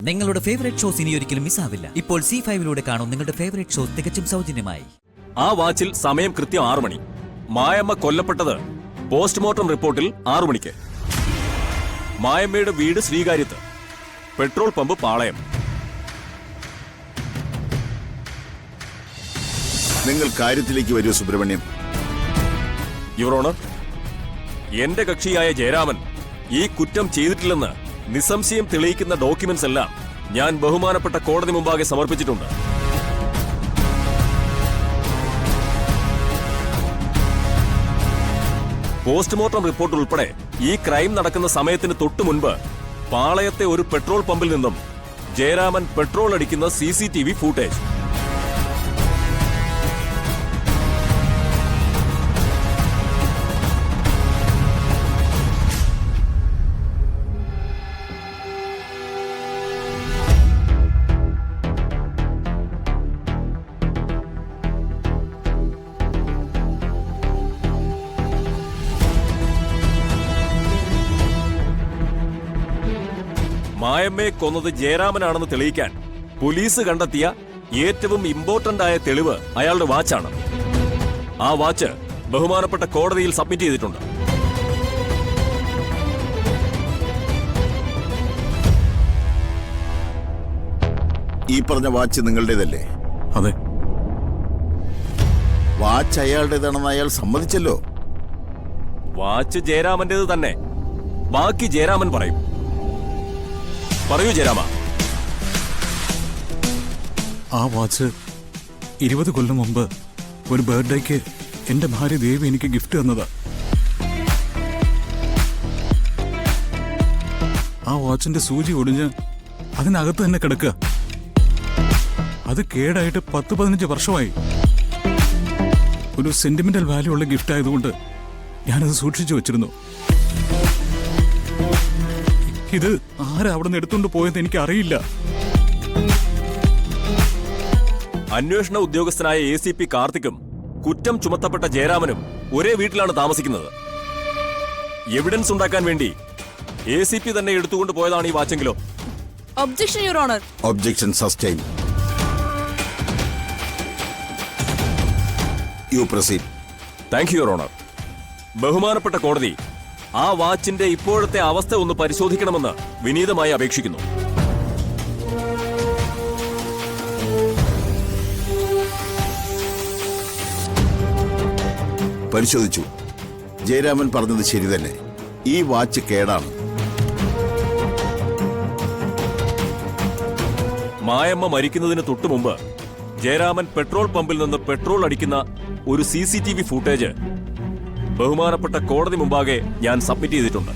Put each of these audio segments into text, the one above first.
നിങ്ങളുടെ favourite shows ഇനി ഒരിക്കലും മിസ്സാവില്ല. ഇപ്പോൾ C5 കാണും നിങ്ങളുടെ ഫേവറേറ്റ് ഷോസ് തികച്ചും സൗജന്യമായി. ആ വാച്ചിൽ സമയം കൃത്യം 6 മണി. മായമ്മ കൊല്ലപ്പെട്ടത് പോസ്റ്റ്മോർട്ടം റിപ്പോർട്ടിൽ 6 മണിക്ക്. മായമ്മയുടെ വീട് ശ്രീകാര്യത്ത്, പെട്രോൾ പമ്പ് പാളയം. നിങ്ങൾ കാര്യത്തിലേക്ക് വരൂ സുബ്രഹ്മണ്യം. യുവർ ഓണർ, എന്റെ കക്ഷിയായ ജയരാമൻ ഈ കുറ്റം ചെയ്തിട്ടില്ലെന്ന് നിസ്സംശയം തെളിയിക്കുന്ന ഡോക്യുമെന്റ്സ് എല്ലാം ഞാൻ ബഹുമാനപ്പെട്ട കോടതി മുമ്പാകെ സമർപ്പിച്ചിട്ടുണ്ട്. പോസ്റ്റ്മോർട്ടം റിപ്പോർട്ട് ഉൾപ്പെടെ ഈ ക്രൈം നടക്കുന്ന സമയത്തിന് തൊട്ടു മുൻപ് പാളയത്തെ ഒരു പെട്രോൾ പമ്പിൽ നിന്നും ജയരാമൻ പെട്രോൾ അടിക്കുന്ന CCTV ഫൂട്ടേജ്. മായമ്മയെ കൊന്നത് ജയരാമനാണെന്ന് തെളിയിക്കാൻ പോലീസ് കണ്ടെത്തിയ ഏറ്റവും ഇമ്പോർട്ടന്റ് ആയ തെളിവ് അയാളുടെ വാച്ചാണ്. ആ വാച്ച് ബഹുമാനപ്പെട്ട കോടതിയിൽ സബ്മിറ്റ് ചെയ്തിട്ടുണ്ട്. ഈ പറഞ്ഞ വാച്ച് നിങ്ങളുടേതല്ലേ? അതെ. വാച്ച് അയാളുടേതാണെന്ന് അയാൾ സമ്മതിച്ചല്ലോ. വാച്ച് ജയരാമന്റേത് തന്നെ. ബാക്കി ജയരാമൻ പറയും. പറയൂ ജയരാമ. ആ വാച്ച് 20 കൊല്ലം മുമ്പ് ഒരു ബർത്ത്ഡേക്ക് എന്റെ ഭാര്യ ദേവി എനിക്ക് ഗിഫ്റ്റ് തന്നതാ. ആ വാച്ചിന്റെ സൂചി ഒടിഞ്ഞ് അതിനകത്ത് തന്നെ കിടക്കുക. അത് കേടായിട്ട് 10-15 വർഷമായി. ഒരു സെന്റിമെന്റൽ വാല്യൂ ഉള്ള ഗിഫ്റ്റ് ആയതുകൊണ്ട് ഞാനത് സൂക്ഷിച്ചു വെച്ചിരുന്നു. ഇത് ആരാ അവിടെ നിന്ന് എടുത്തുകൊണ്ട് പോയത് എനിക്ക് അറിയില്ല. അന്വേഷണ ഉദ്യോഗസ്ഥനായ ACP കാർത്തിക്കും കുറ്റം ചുമത്തപ്പെട്ട ജയരാമനും ഒരേ വീട്ടിലാണ് താമസിക്കുന്നത്. എവിഡൻസ് ഉണ്ടാക്കാൻ വേണ്ടി ACP തന്നെ എടുത്തുകൊണ്ട് പോയതാണ് ഈ വാച്ചെങ്കിലോ? Objection your honour. Objection sustain. You proceed. Thank you your honour. ബഹുമാനപ്പെട്ട കോടതി ആ വാച്ചിന്റെ ഇപ്പോഴത്തെ അവസ്ഥ ഒന്ന് പരിശോധിക്കണമെന്ന് വിനീതമായി അപേക്ഷിക്കുന്നു. പരിശോധിച്ചു. ജയരാമൻ പറഞ്ഞത് ശരി തന്നെ. ഈ വാച്ച് കേടാണ്. മായമ്മ മരിക്കുന്നതിന് തൊട്ടു മുമ്പ് ജയരാമൻ പെട്രോൾ പമ്പിൽ നിന്ന് പെട്രോൾ അടിക്കുന്ന ഒരു CCTV ഫൂട്ടേജ് ബഹുമാനപ്പെട്ട കോടതി മുമ്പാകെ ഞാൻ സബ്മിറ്റ് ചെയ്തിട്ടുണ്ട്.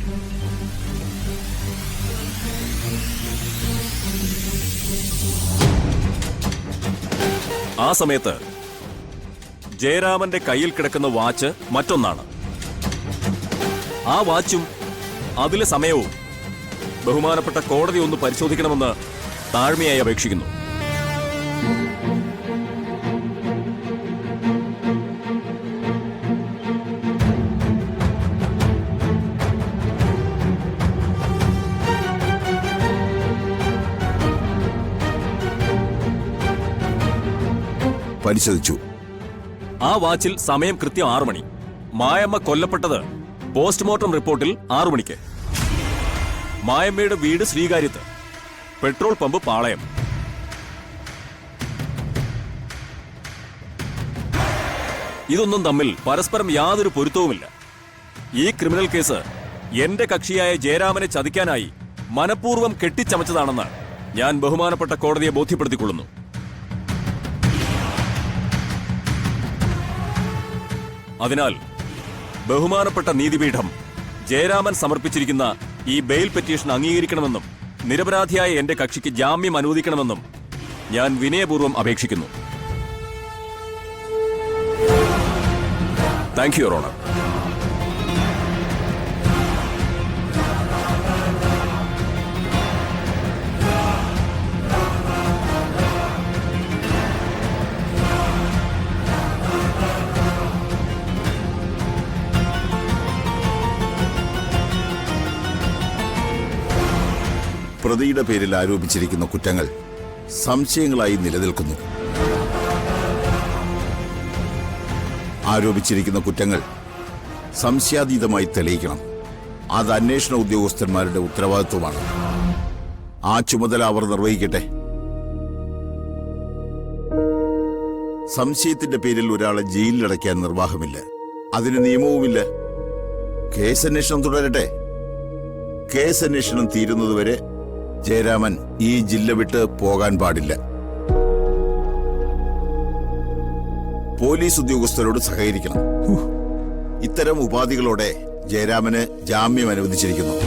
ആ സമയത്ത് ജയരാമന്റെ കയ്യിൽ കിടക്കുന്ന വാച്ച് മറ്റൊന്നാണ്. ആ വാച്ചും അതിലെ സമയവും ബഹുമാനപ്പെട്ട കോടതി ഒന്ന് പരിശോധിക്കണമെന്ന് താഴ്മയായി അപേക്ഷിക്കുന്നു. പരിശോധിച്ചു. ആ വാച്ചിൽ സമയം കൃത്യം 6 മണി. മായമ്മ കൊല്ലപ്പെട്ടത് പോസ്റ്റ്മോർട്ടം റിപ്പോർട്ടിൽ 6 മണിക്ക്. മായമ്മയുടെ വീട് ശ്രീകാര്യത്ത്, പെട്രോൾ പമ്പ് പാളയം. ഇതൊന്നും തമ്മിൽ പരസ്പരം യാതൊരു പൊരുത്തവുമില്ല. ഈ ക്രിമിനൽ കേസ് എന്റെ കക്ഷിയായ ജയരാമനെ ചതിക്കാനായി മനഃപൂർവ്വം കെട്ടിച്ചമച്ചതാണെന്ന് ഞാൻ ബഹുമാനപ്പെട്ട കോടതിയെ ബോധ്യപ്പെടുത്തിക്കൊള്ളുന്നു. അതിനാൽ ബഹുമാനപ്പെട്ട നീതിപീഠം ജയരാമൻ സമർപ്പിച്ചിരിക്കുന്ന ഈ ബെയിൽ പെറ്റീഷൻ അംഗീകരിക്കണമെന്നും നിരപരാധിയായ എന്റെ കക്ഷിക്ക് ജാമ്യം അനുവദിക്കണമെന്നും ഞാൻ വിനയപൂർവ്വം അപേക്ഷിക്കുന്നു. Thank you your owner. പ്രതിയുടെ പേരിൽ ആരോപിച്ചിരിക്കുന്ന കുറ്റങ്ങൾ സംശയങ്ങളായി നിലനിൽക്കുന്നു. ആരോപിച്ചിരിക്കുന്ന കുറ്റങ്ങൾ സംശയാതീതമായി തെളിയിക്കണം. അത് അന്വേഷണ ഉദ്യോഗസ്ഥന്മാരുടെ ഉത്തരവാദിത്വമാണ്. ആ ചുമതല അവർ നിർവഹിക്കട്ടെ. സംശയത്തിന്റെ പേരിൽ ഒരാളെ ജയിലിലടയ്ക്കാൻ നിർവാഹമില്ല. അതിന് നിയമവുമില്ല. കേസന്വേഷണം തുടരട്ടെ. കേസന്വേഷണം തീരുന്നതുവരെ ജയരാമൻ ഈ ജില്ല വിട്ട് പോകാൻ പാടില്ല. പോലീസ് ഉദ്യോഗസ്ഥരോട് സഹകരിക്കണം. ഇത്തരം ഉപാധികളോടെ ജയരാമന് ജാമ്യം അനുവദിച്ചിരിക്കുന്നു.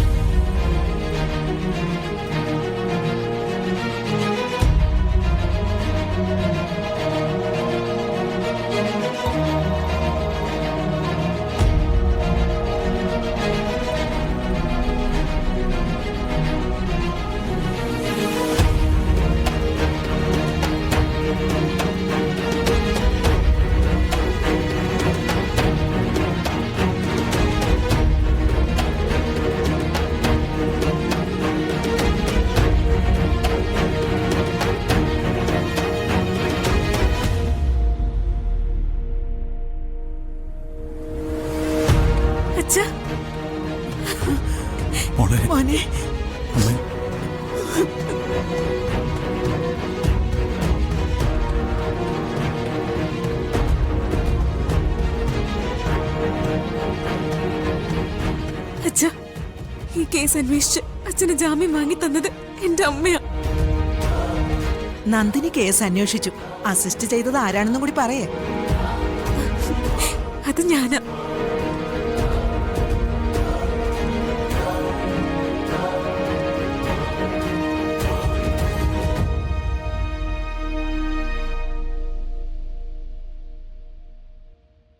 അച്ഛാ, മോളെ, മോനെ, അമ്മേ, അച്ഛാ, ഈ കേസ് അന്വേഷിച്ച് അച്ഛന് ജാമ്യം വാങ്ങി തന്നത് എന്റെ അമ്മയാ. നന്ദിനി കേസ് അന്വേഷിച്ചു. അസിസ്റ്റ് ചെയ്തത് ആരാണെന്നും കൂടി പറയേ. അത് ഞാനാ.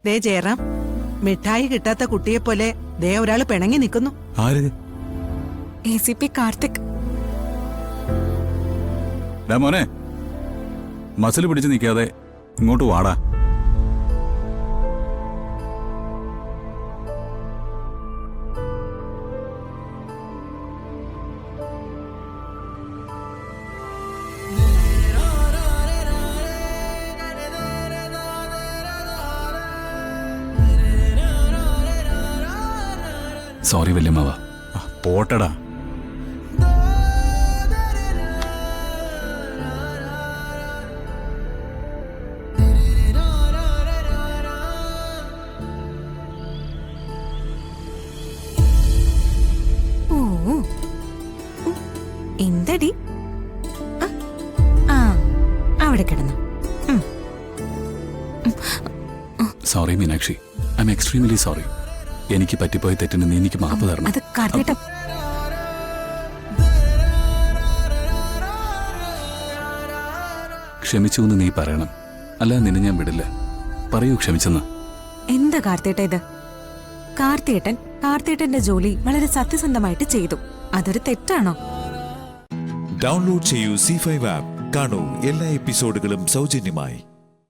ദേ ജയറാം, മിഠായി കിട്ടാത്ത കുട്ടിയെ പോലെ ദേ ഒരാള് പിണങ്ങി നിൽക്കുന്നു. ആര്? ACP കാർത്തിക്. ഡാ മോനെ, മസിൽ പിടിച്ച് നിൽക്കാതെ ഇങ്ങോട്ട് വാടാ. സോറി വല്യമ്മാവ. പോട്ടടാ. എന്തടി? അവിടെ കിടന്നു. Sorry Meenakshi, I am extremely sorry. എനിക്ക് പറ്റിപ്പോയ തെറ്റിന് നീ എനിക്ക് മാപ്പ് തരണം. അത് കാർത്തികേട്ടാ. ക്ഷമിച്ചു എന്ന് നീ പറയണം, അല്ല നിന്നെ ഞാൻ വിടില്ല. പറയൂ ക്ഷമിച്ചെന്ന്. എന്താ കാർത്തിയേട്ട ഇത്? കാർത്തിയേട്ടന്റെ ജോലി വളരെ സത്യസന്ധമായിട്ട് ചെയ്തു. അതൊരു തെറ്റാണോ? ഡൗൺലോഡ് ചെയ്യൂ C5 ആപ്പ്. കാണൂ എല്ലാ എപ്പിസോഡുകളും സൗജന്യമായി.